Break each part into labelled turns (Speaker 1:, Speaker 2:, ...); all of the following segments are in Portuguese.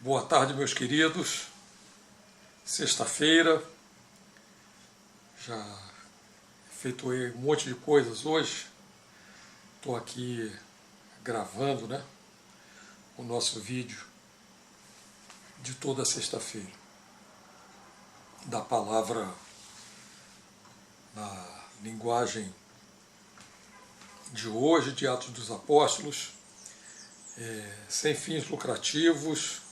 Speaker 1: Boa tarde, meus queridos. Sexta-feira, já efetuei um monte de coisas hoje. Estou aqui gravando, o nosso vídeo de toda sexta-feira, da palavra na linguagem de hoje, de Atos dos Apóstolos, sem fins lucrativos,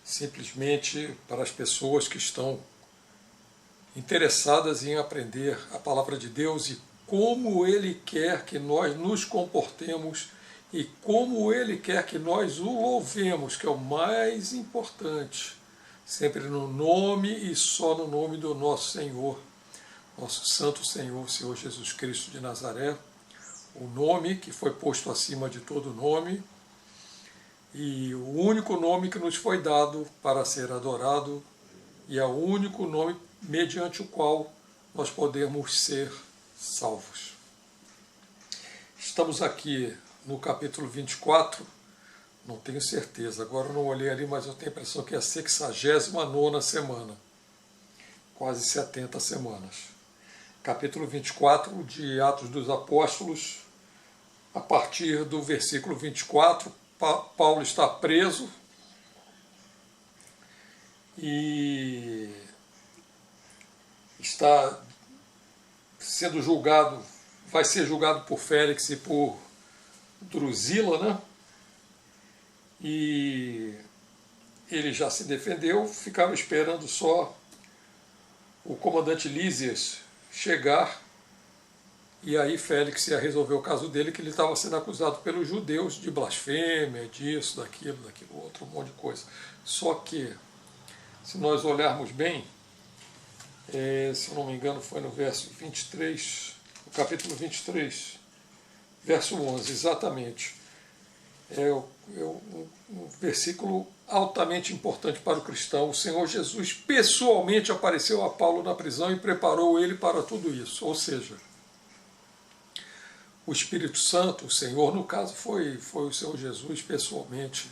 Speaker 1: simplesmente para as pessoas que estão interessadas em aprender a palavra de Deus e como Ele quer que nós nos comportemos e como Ele quer que nós o louvemos, que é o mais importante, sempre no nome e só no nome do nosso Senhor, nosso Santo Senhor, Senhor Jesus Cristo de Nazaré, o nome que foi posto acima de todo nome, e o único nome que nos foi dado para ser adorado, e é o único nome mediante o qual nós podemos ser salvos. Estamos aqui no capítulo 24, não tenho certeza, agora eu não olhei ali, mas eu tenho a impressão que é a 69ª semana, quase 70 semanas. Capítulo 24 de Atos dos Apóstolos, a partir do versículo 24, Paulo está preso e está sendo julgado, vai ser julgado por Félix e por Drusila, E ele já se defendeu, ficaram esperando só o comandante Lísias chegar, e aí Félix ia resolver o caso dele, que ele estava sendo acusado pelos judeus de blasfêmia, disso, daquilo outro, um monte de coisa. Só que, se nós olharmos bem, se eu não me engano foi no verso 23, no capítulo 23, verso 11, exatamente. É um versículo altamente importante para o cristão. O Senhor Jesus pessoalmente apareceu a Paulo na prisão e preparou ele para tudo isso. Ou seja, o Espírito Santo, o Senhor, no caso, foi o Senhor Jesus pessoalmente,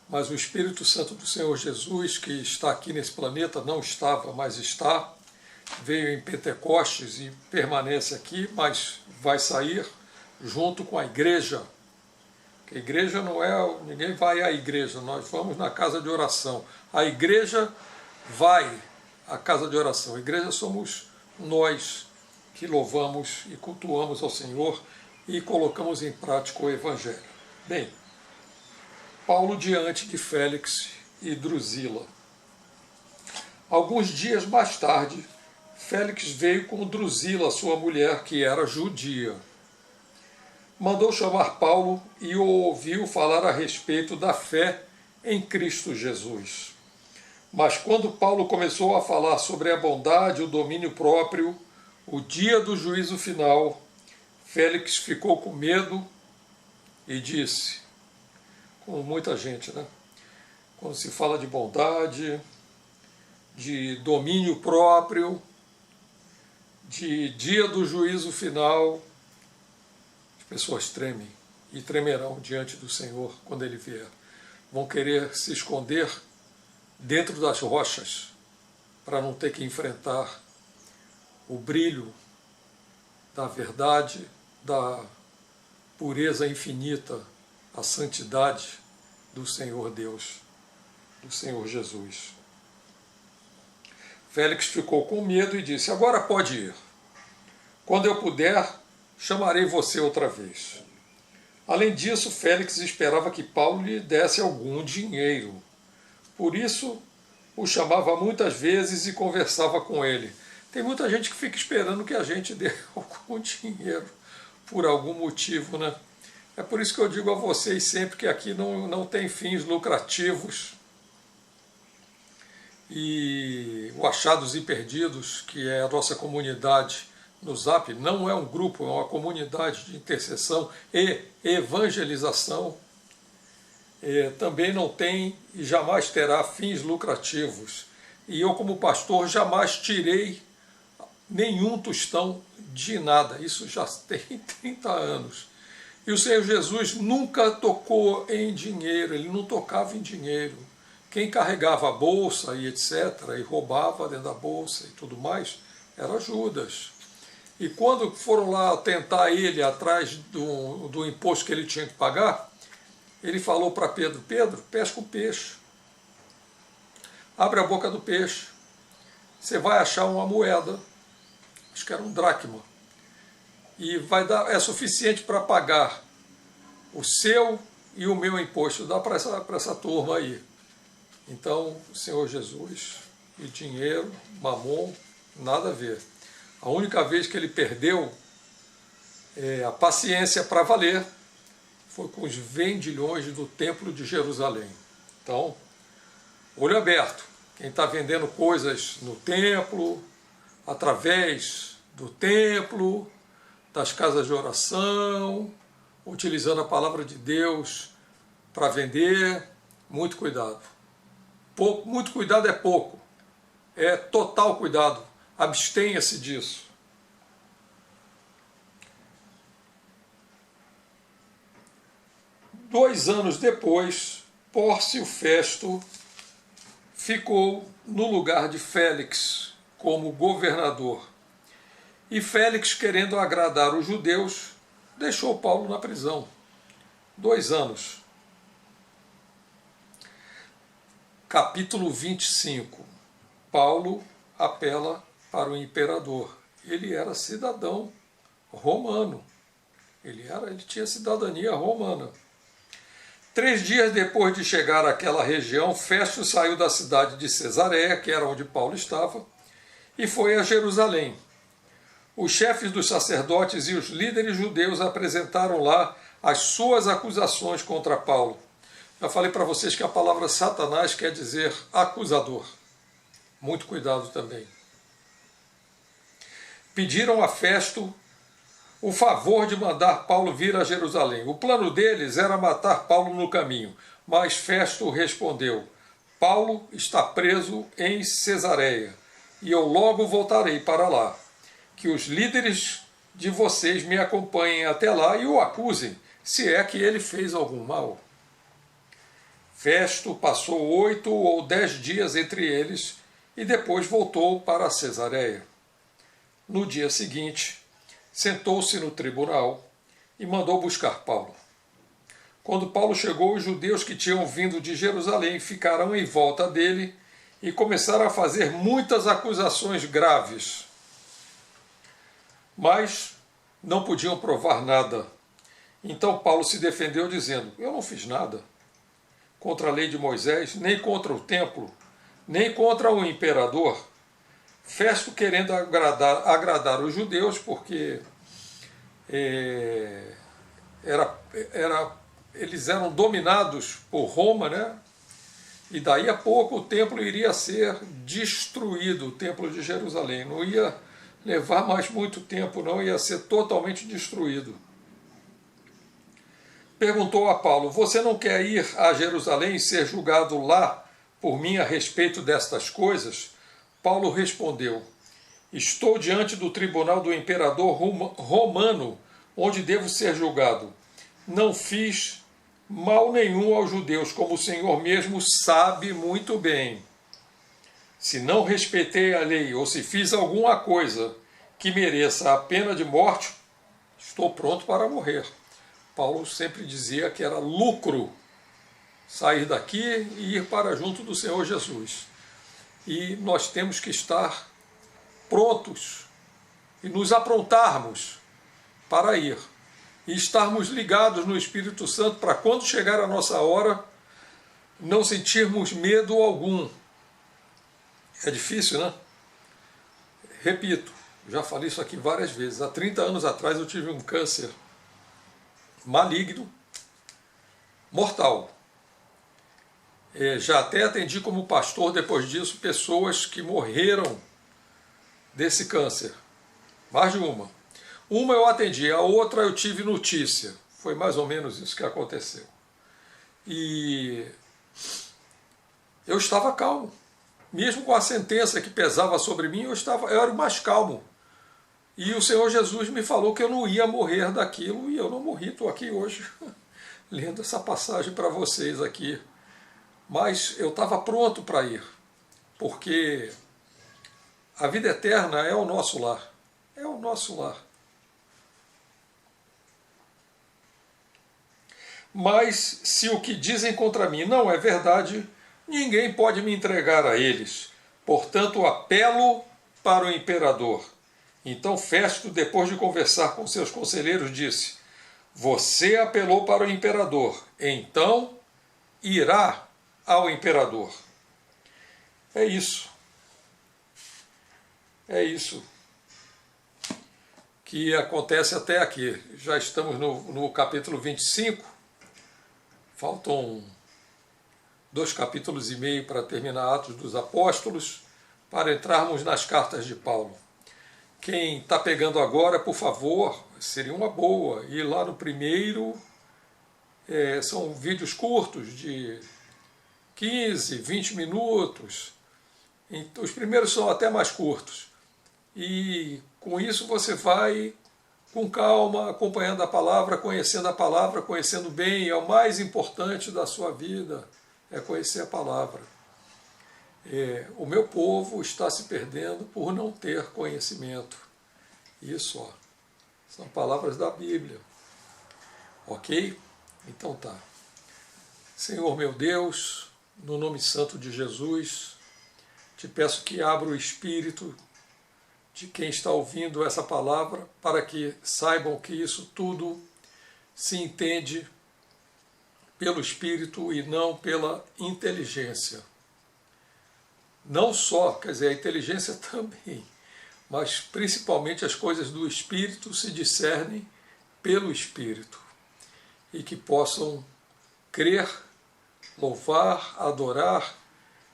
Speaker 1: mas o Espírito Santo do Senhor Jesus, que está aqui nesse planeta, não estava, mas está, veio em Pentecostes e permanece aqui, mas vai sair junto com a igreja. A igreja não é, ninguém vai à igreja, nós vamos na casa de oração. A igreja vai à casa de oração, a igreja somos nós, que louvamos e cultuamos ao Senhor e colocamos em prática o Evangelho. Bem, Paulo diante de Félix e Drusila. Alguns dias mais tarde, Félix veio com Drusila, sua mulher, que era judia. Mandou chamar Paulo e o ouviu falar a respeito da fé em Cristo Jesus. Mas quando Paulo começou a falar sobre a bondade, o domínio próprio, o dia do juízo final, Félix ficou com medo e disse, como muita gente, quando se fala de bondade, de domínio próprio, de dia do juízo final, as pessoas tremem e tremerão diante do Senhor quando Ele vier. Vão querer se esconder dentro das rochas para não ter que enfrentar o brilho da verdade, da pureza infinita, a santidade do Senhor Deus, do Senhor Jesus. Félix ficou com medo e disse, agora pode ir. Quando eu puder, chamarei você outra vez. Além disso, Félix esperava que Paulo lhe desse algum dinheiro. Por isso, o chamava muitas vezes e conversava com ele. Tem muita gente que fica esperando que a gente dê algum dinheiro por algum motivo, É por isso que eu digo a vocês sempre que aqui não tem fins lucrativos. E o Achados e Perdidos, que é a nossa comunidade no Zap, não é um grupo, é uma comunidade de intercessão e evangelização. Também não tem e jamais terá fins lucrativos. E eu, como pastor, jamais tirei nenhum tostão de nada. Isso já tem 30 anos. E o Senhor Jesus nunca tocou em dinheiro, ele não tocava em dinheiro. Quem carregava a bolsa e etc., e roubava dentro da bolsa e tudo mais, era Judas. E quando foram lá tentar ele atrás do imposto que ele tinha que pagar, ele falou para Pedro, Pedro, pesca o peixe. Abre a boca do peixe. Você vai achar uma moeda, acho que era um dracma, e é suficiente para pagar o seu e o meu imposto. Dá para essa turma aí. Então, o Senhor Jesus e dinheiro, mamon, nada a ver. A única vez que ele perdeu a paciência para valer foi com os vendilhões do Templo de Jerusalém. Então, olho aberto. Quem está vendendo coisas no templo, através do templo, das casas de oração, utilizando a palavra de Deus para vender, muito cuidado. Muito cuidado é pouco, é total cuidado, abstenha-se disso. Dois anos depois, Pórcio Festo ficou no lugar de Félix como governador. E Félix, querendo agradar os judeus, deixou Paulo na prisão. 2 anos. Capítulo 25. Paulo apela para o imperador. Ele era cidadão romano. Ele tinha cidadania romana. 3 dias depois de chegar àquela região, Festo saiu da cidade de Cesareia, que era onde Paulo estava, e foi a Jerusalém. Os chefes dos sacerdotes e os líderes judeus apresentaram lá as suas acusações contra Paulo. Já falei para vocês que a palavra Satanás quer dizer acusador. Muito cuidado também. Pediram a Festo o favor de mandar Paulo vir a Jerusalém. O plano deles era matar Paulo no caminho, mas Festo respondeu, Paulo está preso em Cesareia, e eu logo voltarei para lá. Que os líderes de vocês me acompanhem até lá e o acusem, se é que ele fez algum mal. Festo passou 8 ou 10 dias entre eles e depois voltou para Cesareia. No dia seguinte, sentou-se no tribunal e mandou buscar Paulo. Quando Paulo chegou, os judeus que tinham vindo de Jerusalém ficaram em volta dele e começaram a fazer muitas acusações graves. Mas não podiam provar nada. Então Paulo se defendeu dizendo, eu não fiz nada contra a lei de Moisés, nem contra o templo, nem contra o imperador. Festo querendo agradar os judeus, porque eles eram dominados por Roma, né? E daí a pouco o templo iria ser destruído, o templo de Jerusalém. Não ia levar mais muito tempo, não, ia ser totalmente destruído. Perguntou a Paulo, você não quer ir a Jerusalém e ser julgado lá por mim a respeito destas coisas? Paulo respondeu, estou diante do tribunal do imperador romano, onde devo ser julgado. Não fiz mal nenhum aos judeus, como o Senhor mesmo sabe muito bem. Se não respeitei a lei ou se fiz alguma coisa que mereça a pena de morte, estou pronto para morrer. Paulo sempre dizia que era lucro sair daqui e ir para junto do Senhor Jesus. E nós temos que estar prontos e nos aprontarmos para ir. E estarmos ligados no Espírito Santo para quando chegar a nossa hora, não sentirmos medo algum. É difícil, né? Repito, já falei isso aqui várias vezes. Há 30 anos atrás eu tive um câncer maligno, mortal. Já até atendi como pastor, depois disso, pessoas que morreram desse câncer. Mais de uma. Uma eu atendi, a outra eu tive notícia. Foi mais ou menos isso que aconteceu. E eu estava calmo. Mesmo com a sentença que pesava sobre mim, eu era o mais calmo. E o Senhor Jesus me falou que eu não ia morrer daquilo, e eu não morri, estou aqui hoje lendo essa passagem para vocês aqui. Mas eu estava pronto para ir, porque a vida eterna é o nosso lar. É o nosso lar. Mas se o que dizem contra mim não é verdade, ninguém pode me entregar a eles. Portanto, apelo para o imperador. Então Festo, depois de conversar com seus conselheiros, disse: você apelou para o imperador, então irá ao imperador. É isso. É isso que acontece até aqui. Já estamos no capítulo 25. Faltam 2 capítulos e meio para terminar Atos dos Apóstolos, para entrarmos nas cartas de Paulo. Quem está pegando agora, por favor, seria uma boa ir lá no primeiro. São vídeos curtos de 15, 20 minutos. Os primeiros são até mais curtos. E com isso você vai com calma, acompanhando a palavra, conhecendo bem. É o mais importante da sua vida, é conhecer a palavra. O meu povo está se perdendo por não ter conhecimento. Isso, ó, são palavras da Bíblia. Ok? Então tá. Senhor meu Deus, no nome santo de Jesus, te peço que abra o espírito de quem está ouvindo essa palavra, para que saibam que isso tudo se entende pelo Espírito e não pela inteligência. Não só, quer dizer, a inteligência também, mas principalmente as coisas do Espírito se discernem pelo Espírito. E que possam crer, louvar, adorar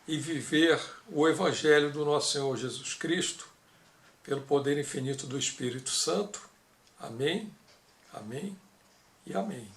Speaker 1: e viver o Evangelho do nosso Senhor Jesus Cristo, pelo poder infinito do Espírito Santo. Amém, amém e amém.